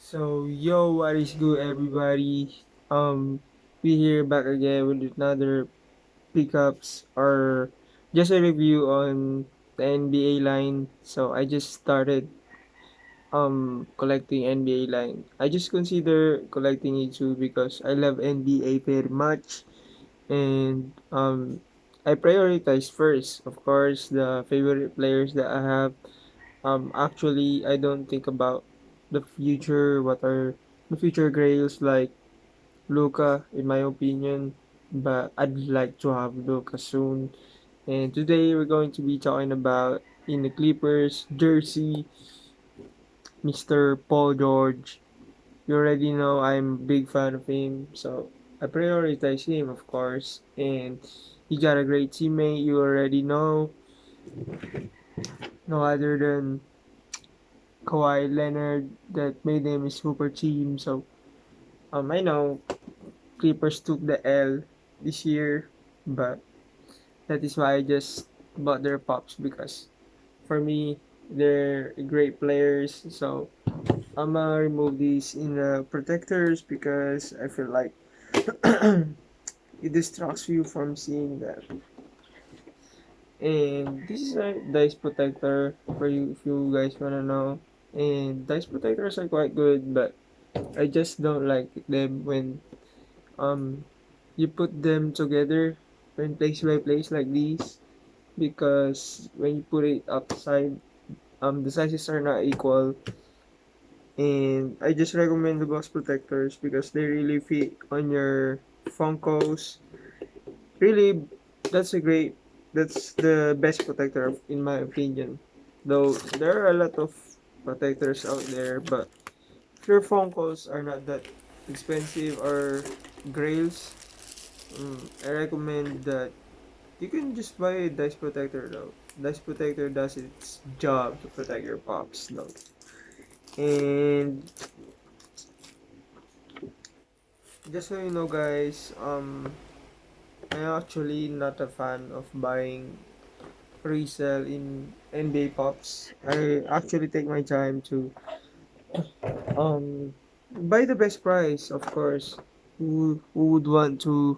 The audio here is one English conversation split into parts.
So yo, what is good, everybody? We here back again with another pickups or just a review on the NBA line. So I just started collecting NBA line. I just consider collecting it too because I love NBA very much, and I prioritize first, of course, the favorite players that I have. Actually, I don't think about the future. What are the future grails like Luca, in my opinion? But I'd like to have Luca soon. And today we're going to be talking about in the Clippers jersey, Mr. Paul George. You already know I'm a big fan of him, so I prioritize him, of course. And he got a great teammate. You already know, no other than Kawhi Leonard that made them a super team. So I know Clippers took the L this year, but that is why I just bought their pops because for me they're great players. So I'm gonna remove these in the protectors because I feel like it distracts you from seeing them. And this is a dice protector for you if you guys wanna know. And dice protectors are quite good, but I just don't like them when um you put them together when place by place like these because when you put it outside the sizes are not equal, and I just recommend the box protectors because they really fit on your funkos. Really, that's a great that's the best protector in my opinion, though there are a lot of protectors out there, but if your funkos are not that expensive or grails, I recommend that you can just buy a dice protector though. Dice protector does its job to protect your pops though. And just so you know guys, I'm actually not a fan of buying resale in NBA pops. I actually take my time to um buy the best price, of course. Who would want to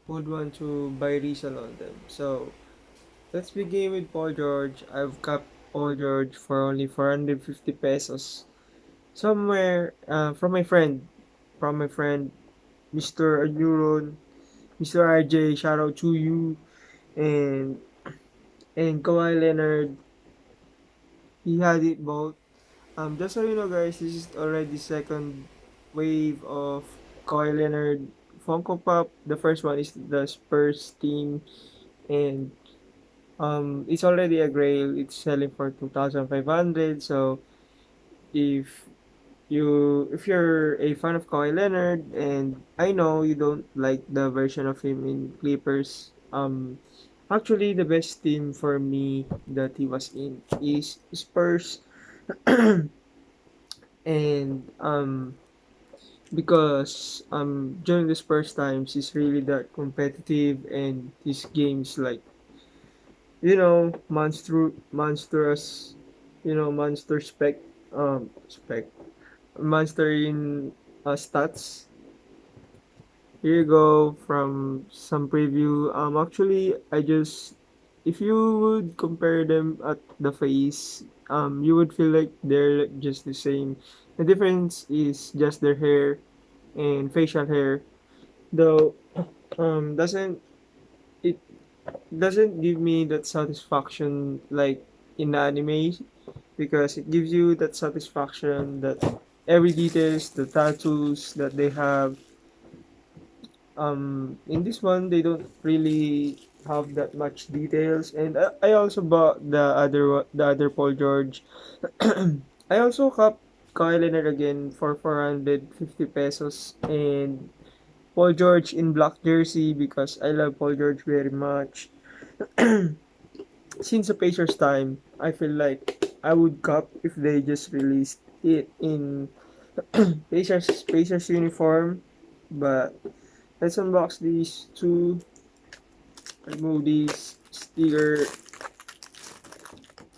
buy resale on them? So let's begin with Paul George. I've got Paul George for only 450 pesos. Somewhere from my friend Mr. Anuron, Mr. RJ, shout out to you, and Kawhi Leonard, he had it both. Just so you know guys, this is already second wave of Kawhi Leonard Funko Pop. The first one is the Spurs team, and it's already a grail. It's selling for 2,500. So if if you're a fan of Kawhi Leonard, and I know you don't like the version of him in Clippers, actually the best team for me that he was in is Spurs, and because during the Spurs times he's really that competitive, and his games like monstrous, monster spec monster in stats. Here you go from some preview. Actually, I just if you would compare them at the face, you would feel like they're just the same. The difference is just their hair and facial hair. Though, doesn't it doesn't give me that satisfaction like in the anime, because it gives you that satisfaction that every details, the tattoos that they have. In this one they don't really have that much details, and I also bought the other Paul George. I also got Kyle Leonard again for 450 pesos, and Paul George in black jersey because I love Paul George very much. Since the Pacers time, I feel like I would cop if they just released it in Pacers uniform, but let's unbox these two, remove these sticker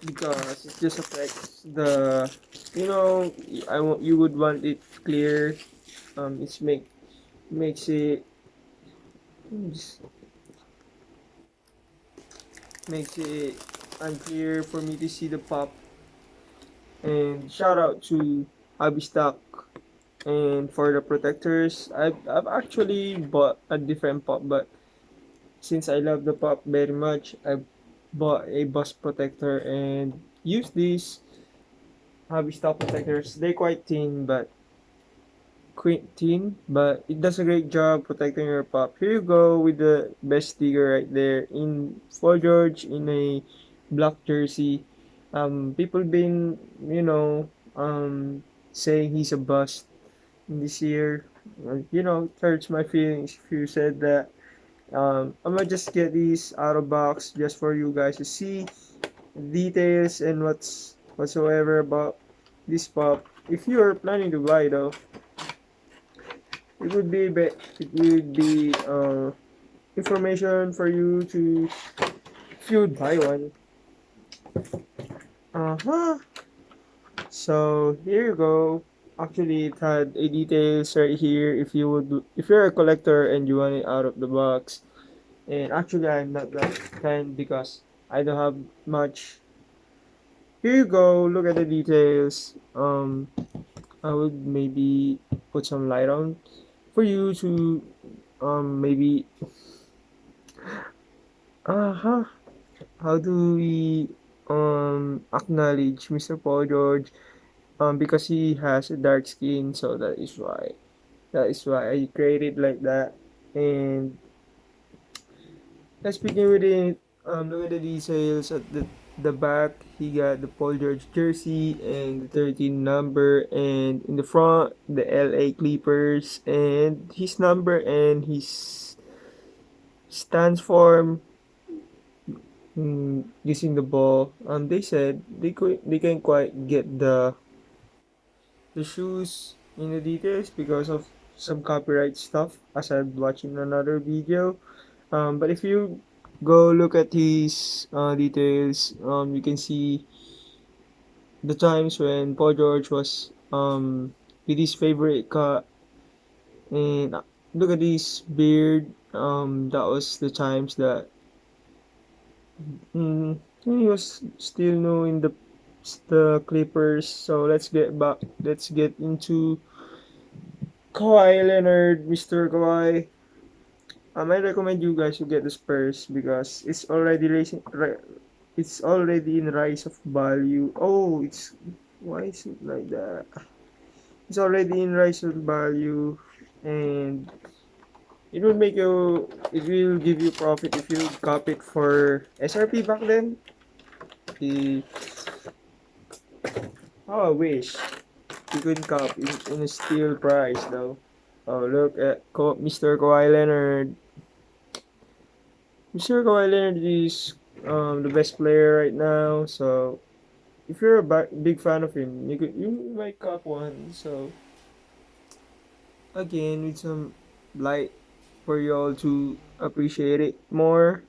because it just affects the you know, you would want it clear. It's makes it just makes it unclear for me to see the pop. And shout out to Abistock. And for the protectors, I've actually bought a different pop, but since I love the pop very much, I bought a bus protector and use these Abistock protectors. They're quite thin, but it does a great job protecting your pop. Here you go with the best sticker right there in for George in a black jersey. People been saying he's a bust in this year. It hurts my feelings if you said that. I'm gonna just get these out of box just for you guys to see details and whatsoever about this pop. If you are planning to buy though, it would be information for you to if you would buy one. Uh-huh. So here you go. Actually, it had a details right here. If you're a collector and you want it out of the box. And actually, I'm not that kind because I don't have much. Here you go. Look at the details. I would maybe put some light on for you to maybe uh-huh. How do we acknowledge Mr. Paul George? Because he has a dark skin, so that is why I created like that. And let's begin with it. Look at the details at the back. He got the Paul George jersey and the 13 number, and in the front the LA Clippers and his number and his stance form using the ball. They said they can't quite get the shoes in the details because of some copyright stuff. As I'm watching another video. But if you go look at these details, you can see the times when Paul George was with his favorite cut, and look at this beard. That was the times that he was still new in the Clippers. So let's get back. Let's get into Kawhi Leonard, Mr. Kawhi. I recommend you guys to get the Spurs because it's already in rise of value. Oh, it's why is it like that? It's already in rise of value, and it will give you profit if you cop it for SRP back then. The I wish you could cop in a steal price though. Oh, look at Mr. Kawhi Leonard. Mr. Kawhi Leonard is the best player right now. So if you're a big fan of him, you might cop one. So again, with some light for y'all to appreciate it more.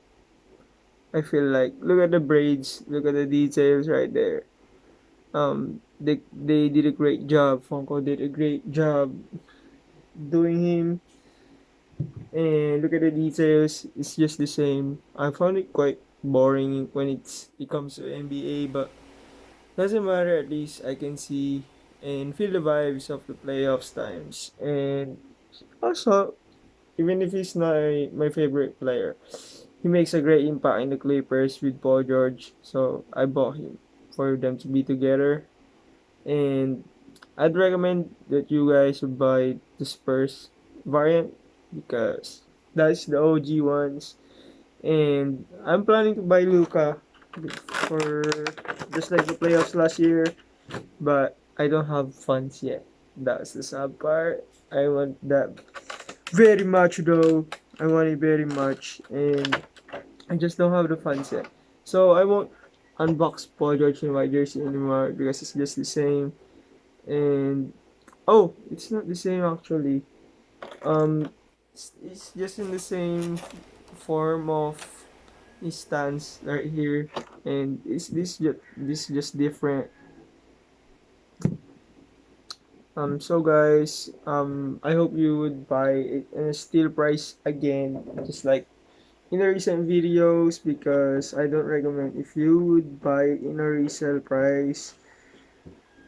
I feel like look at the braids, look at the details right there. They did a great job. Funko did a great job doing him, and look at the details. It's just the same. I found it quite boring when it comes to NBA, but doesn't matter. At least I can see and feel the vibes of the playoffs times. And also, even if he's not my favorite player, he makes a great impact in the Clippers with Paul George. So I bought him for them to be together. And I'd recommend that you guys would buy the Spurs variant because that's the OG ones. And I'm planning to buy Luca for just like the playoffs last year, but I don't have funds yet. That's the sad part. I want that very much though. I want it very much, and I just don't have the funds yet. So I won't unbox Paul George in my jersey anymore because it's just the same. And oh, it's not the same actually. It's just in the same form of his stance right here, and this just different. So guys, I hope you would buy it in a steel price again, just like in the recent videos, because I don't recommend if you would buy in a resale price,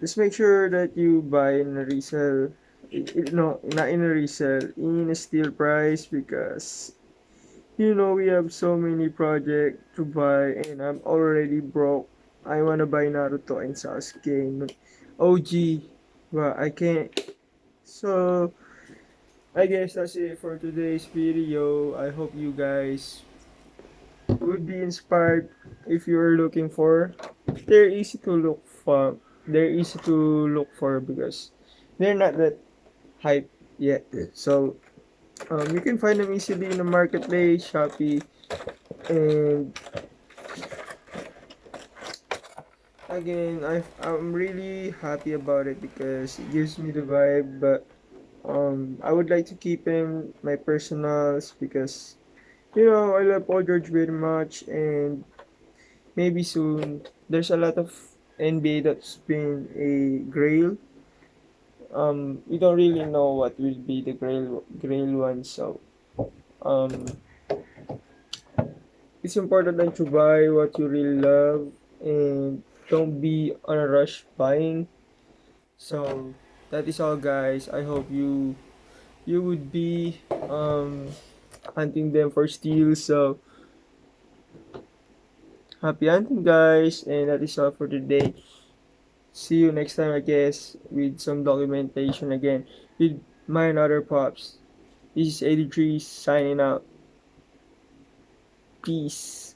just make sure that you buy in a resale, no, not in a resale, in a steel price, because we have so many projects to buy and I'm already broke. I wanna buy Naruto and Sasuke OG, but I can't. So I guess that's it for today's video. I hope you guys would be inspired if you're looking for. They're easy to look for. They're easy to look for because they're not that hype yet. So you can find them easily in the marketplace, Shopee, and again, I'm really happy about it because it gives me the vibe. But I would like to keep in my personals because I love Paul George very much, and maybe soon there's a lot of NBA that's been a grail. We don't really know what will be the grail one, so um, it's important that you buy what you really love and don't be on a rush buying. So that is all, guys. I hope you would be hunting them for steals. So happy hunting, guys, and that is all for today. See you next time, I guess, with some documentation again with my another pops. This is 83 signing out. Peace.